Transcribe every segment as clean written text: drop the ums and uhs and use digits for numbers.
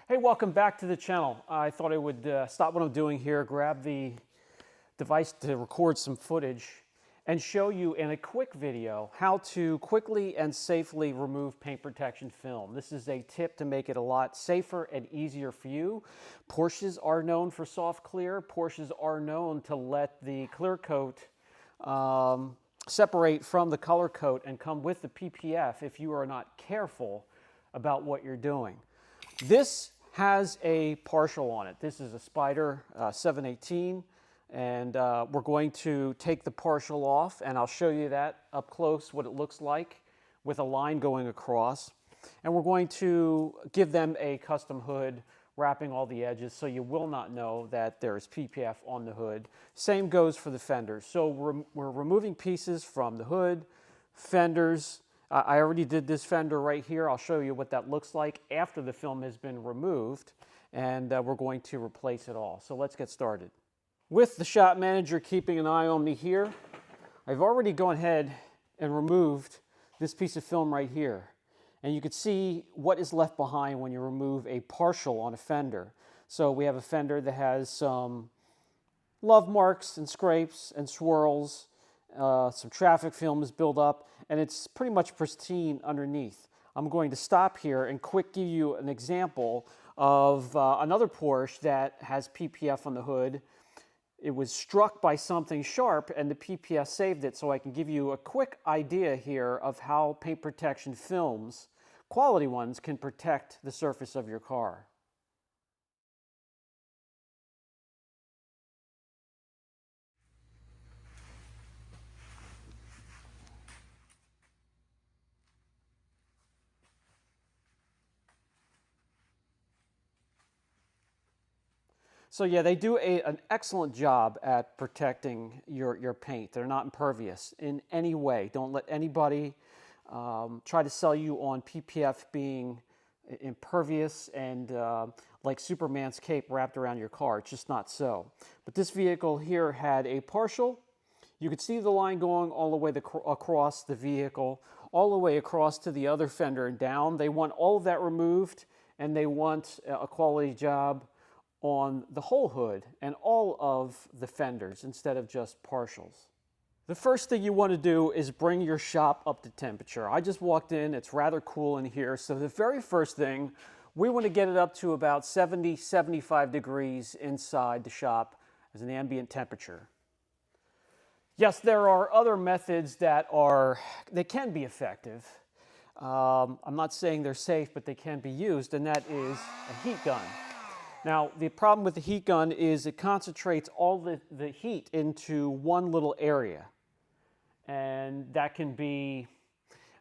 Hey, welcome back to the channel. I thought I would stop what I'm doing here, grab the device to record some footage, and show you in a quick video how to quickly and safely remove paint protection film. This is a tip to make it a lot safer and easier for you. Porsches are known for soft clear. Porsches are known to let the clear coat separate from the color coat and come with the PPF if you are not careful about what you're doing. This has a partial on it. This is a Spyder 718, and we're going to take the partial off, and I'll show you that up close, what it looks like with a line going across. And we're going to give them a custom hood, wrapping all the edges, so you will not know that there's PPF on the hood. Same goes for the fenders. So we're removing pieces from the hood, fenders. I already did this fender right here. I'll show you what that looks like after the film has been removed, and we're going to replace it all. So let's get started. With the shop manager keeping an eye on me here, I've already gone ahead and removed this piece of film right here. And you can see what is left behind when you remove a partial on a fender. So we have a fender that has some love marks and scrapes and swirls. Some traffic film is built up, and it's pretty much pristine underneath. I'm going to stop here and quick give you an example of another Porsche that has PPF on the hood. It was struck by something sharp, and the PPF saved it, so I can give you a quick idea here of how paint protection films, quality ones, can protect the surface of your car. So yeah, they do an excellent job at protecting your paint. They're not impervious in any way. Don't let anybody try to sell you on PPF being impervious and like Superman's cape wrapped around your car. It's just not so. But this vehicle here had a partial. You could see the line going all the way across the vehicle, all the way across to the other fender and down. They want all of that removed, and they want a quality job on the whole hood and all of the fenders instead of just partials. The first thing you want to do is bring your shop up to temperature. I just walked in, it's rather cool in here, so the very first thing, we want to get it up to about 70, 75 degrees inside the shop as an ambient temperature. Yes, there are other methods that can be effective. I'm not saying they're safe, but they can be used, and that is a heat gun. Now, the problem with the heat gun is it concentrates all the heat into one little area. And that can be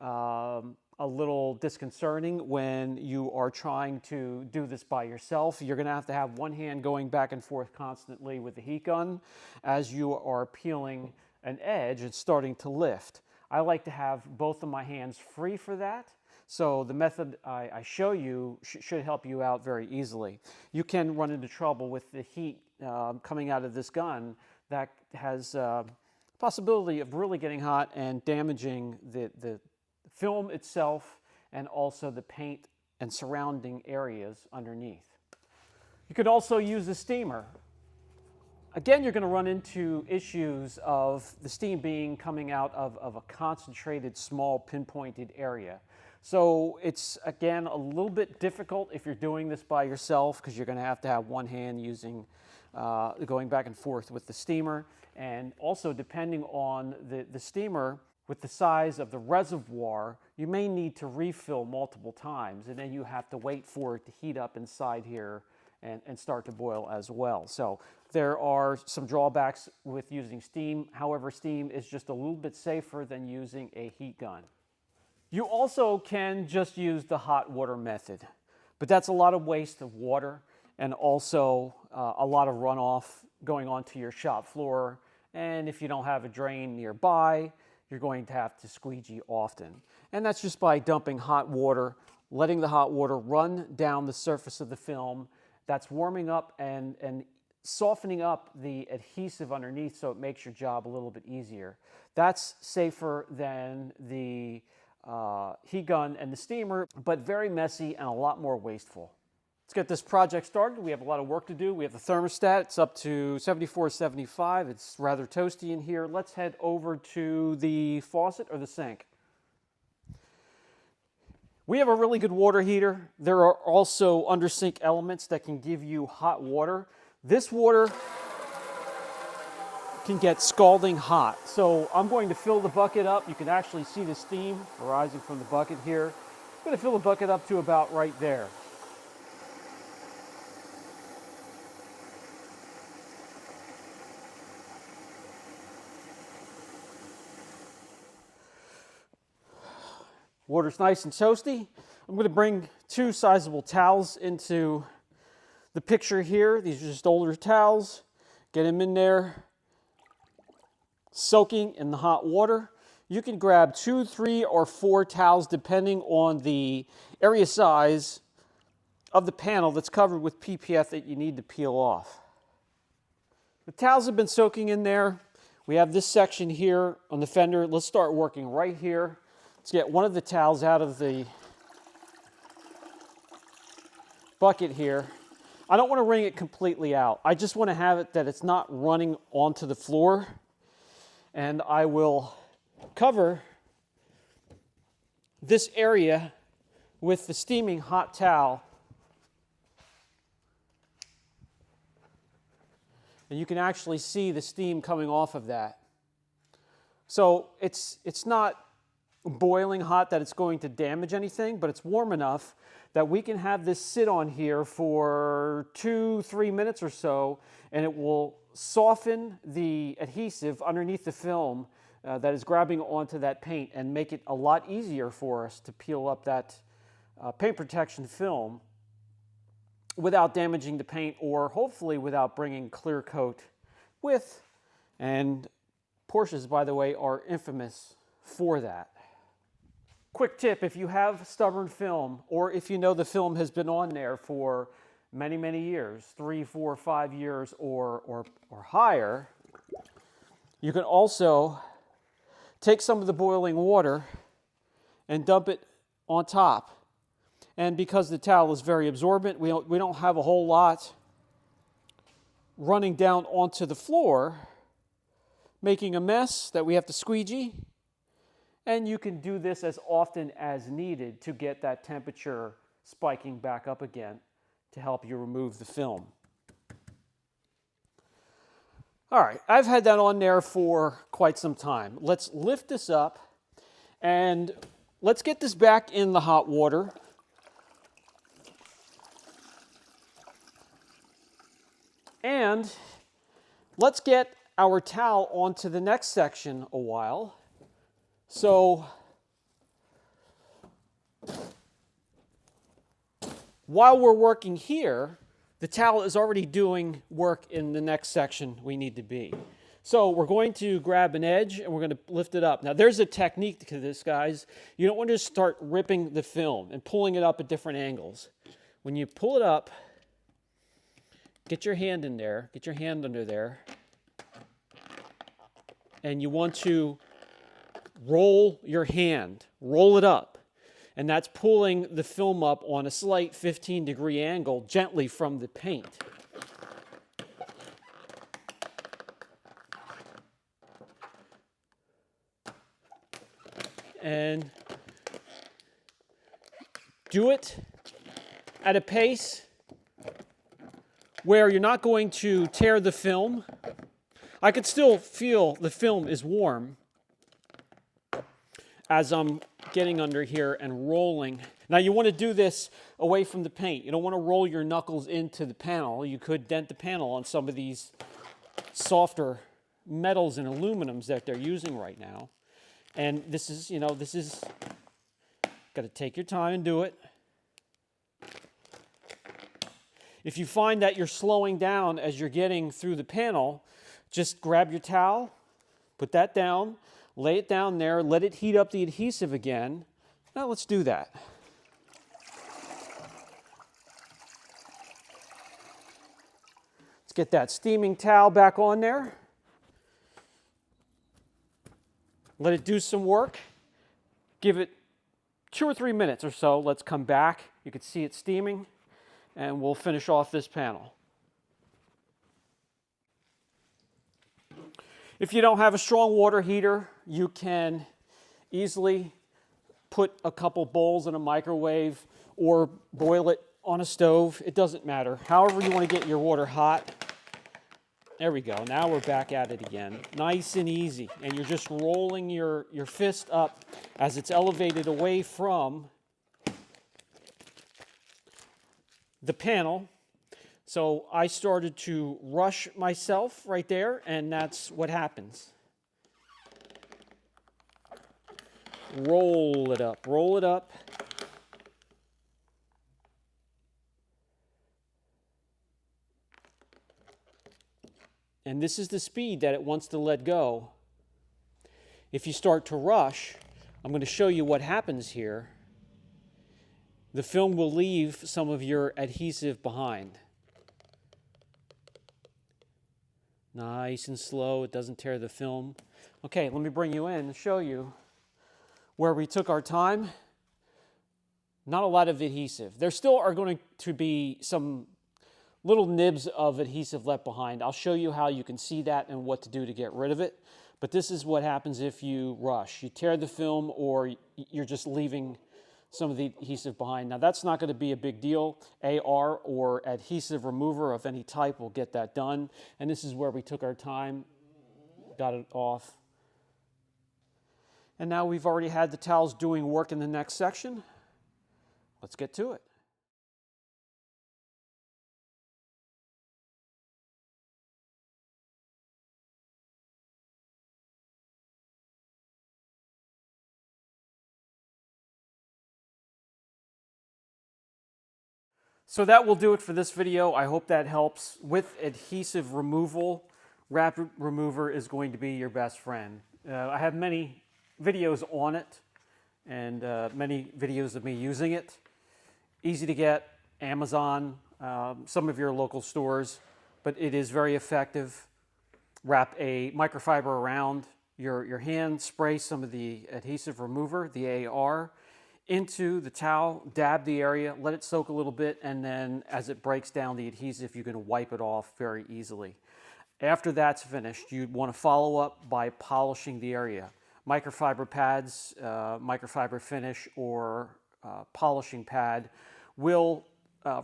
a little disconcerting when you are trying to do this by yourself. You're going to have one hand going back and forth constantly with the heat gun as you are peeling an edge and starting to lift. I like to have both of my hands free for that. So the method I show you should help you out very easily. You can run into trouble with the heat coming out of this gun that has possibility of really getting hot and damaging the film itself and also the paint and surrounding areas underneath. You could also use a steamer. Again, you're going to run into issues of the steam coming out of a concentrated, small, pinpointed area. So it's, again, a little bit difficult if you're doing this by yourself because you're going to have one hand using, going back and forth with the steamer. And also, depending on the steamer, with the size of the reservoir, you may need to refill multiple times, and then you have to wait for it to heat up inside here and start to boil as well. So there are some drawbacks with using steam. However, steam is just a little bit safer than using a heat gun. You also can just use the hot water method, but that's a lot of waste of water and also a lot of runoff going onto your shop floor. And if you don't have a drain nearby, you're going to have to squeegee often. And that's just by dumping hot water, letting the hot water run down the surface of the film. That's warming up and softening up the adhesive underneath so it makes your job a little bit easier. That's safer than the heat gun and the steamer, but very messy and a lot more wasteful. Let's get this project started. We have a lot of work to do. We have the thermostat. It's up to 74, 75. It's rather toasty in here. Let's head over to the faucet or the sink. We have a really good water heater. There are also under sink elements that can give you hot water. This water can get scalding hot. So I'm going to fill the bucket up. You can actually see the steam arising from the bucket here. I'm going to fill the bucket up to about right there. Water's nice and toasty. I'm going to bring two sizable towels into the picture here. These are just older towels. Get them in there, soaking in the hot water. You can grab 2, 3, or 4 towels depending on the area size of the panel that's covered with PPF that you need to peel off. The towels have been soaking in there. We have this section here on the fender. Let's start working right here. Let's get one of the towels out of the bucket here. I don't want to wring it completely out. I just want to have it that it's not running onto the floor. And I will cover this area with the steaming hot towel. And you can actually see the steam coming off of that. So it's not boiling hot that it's going to damage anything, but it's warm enough that we can have this sit on here for 2, 3 minutes or so, and it will soften the adhesive underneath the film that is grabbing onto that paint and make it a lot easier for us to peel up that paint protection film without damaging the paint, or hopefully without bringing clear coat with. And Porsches, by the way, are infamous for that. Quick tip, if you have stubborn film, or if you know the film has been on there for many, many years, 3, 4, 5 years or higher, you can also take some of the boiling water and dump it on top. And because the towel is very absorbent, we don't have a whole lot running down onto the floor, making a mess that we have to squeegee. And you can do this as often as needed to get that temperature spiking back up again to help you remove the film. All right, I've had that on there for quite some time. Let's lift this up and let's get this back in the hot water. And let's get our towel onto the next section a while. So while we're working here, the towel is already doing work in the next section we need to be. So we're going to grab an edge and we're going to lift it up. Now there's a technique to this, guys. You don't want to start ripping the film and pulling it up at different angles. When you pull it up, get your hand in there, get your hand under there, and you want to roll your hand, roll it up. And that's pulling the film up on a slight 15-degree angle gently from the paint. And do it at a pace where you're not going to tear the film. I could still feel the film is warm as I'm getting under here and rolling. Now you want to do this away from the paint. You don't want to roll your knuckles into the panel. You could dent the panel on some of these softer metals and aluminums that they're using right now. And this is, got to take your time and do it. If you find that you're slowing down as you're getting through the panel, just grab your towel, put that down, lay it down there, let it heat up the adhesive again. Now let's do that. Let's get that steaming towel back on there. Let it do some work. Give it 2 or 3 minutes or so. Let's come back. You can see it steaming. and we'll finish off this panel. If you don't have a strong water heater, you can easily put a couple bowls in a microwave or boil it on a stove. It doesn't matter. However you want to get your water hot. There we go. Now we're back at it again. Nice and easy. And you're just rolling your fist up as it's elevated away from the panel. So I started to rush myself right there, and that's what happens. Roll it up, roll it up. And this is the speed that it wants to let go. If you start to rush, I'm going to show you what happens here. The film will leave some of your adhesive behind. Nice and slow, it doesn't tear the film. Okay, let me bring you in and show you where we took our time. Not a lot of adhesive. There still are going to be some little nibs of adhesive left behind. I'll show you how you can see that and what to do to get rid of it. But this is what happens if you rush. You tear the film, or you're just leaving some of the adhesive behind. Now that's not going to be a big deal. AR or adhesive remover of any type will get that done. And this is where we took our time, got it off. And now we've already had the towels doing work in the next section. Let's get to it. So that will do it for this video. I hope that helps. With adhesive removal, Rapid Remover is going to be your best friend. I have many videos on it and many videos of me using it. Easy to get, Amazon, some of your local stores, but it is very effective. Wrap a microfiber around your hand, spray some of the adhesive remover, the AR, into the towel, dab the area, let it soak a little bit, and then as it breaks down the adhesive, you can wipe it off very easily. After that's finished, you'd want to follow up by polishing the area. Microfiber pads, microfiber finish, or polishing pad will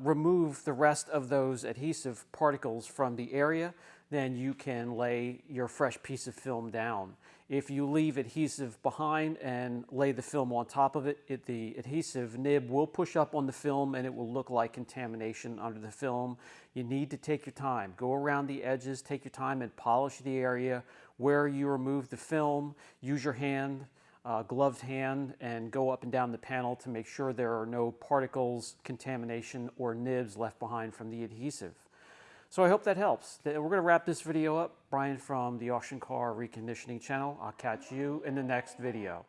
remove the rest of those adhesive particles from the area. Then you can lay your fresh piece of film down. If you leave adhesive behind and lay the film on top of it, the adhesive nib will push up on the film and it will look like contamination under the film. You need to take your time. Go around the edges, take your time and polish the area where you remove the film. Use your hand, gloved hand, and go up and down the panel to make sure there are no particles, contamination, or nibs left behind from the adhesive. So I hope that helps. We're going to wrap this video up. Brian from the Auction Car Reconditioning channel. I'll catch you in the next video.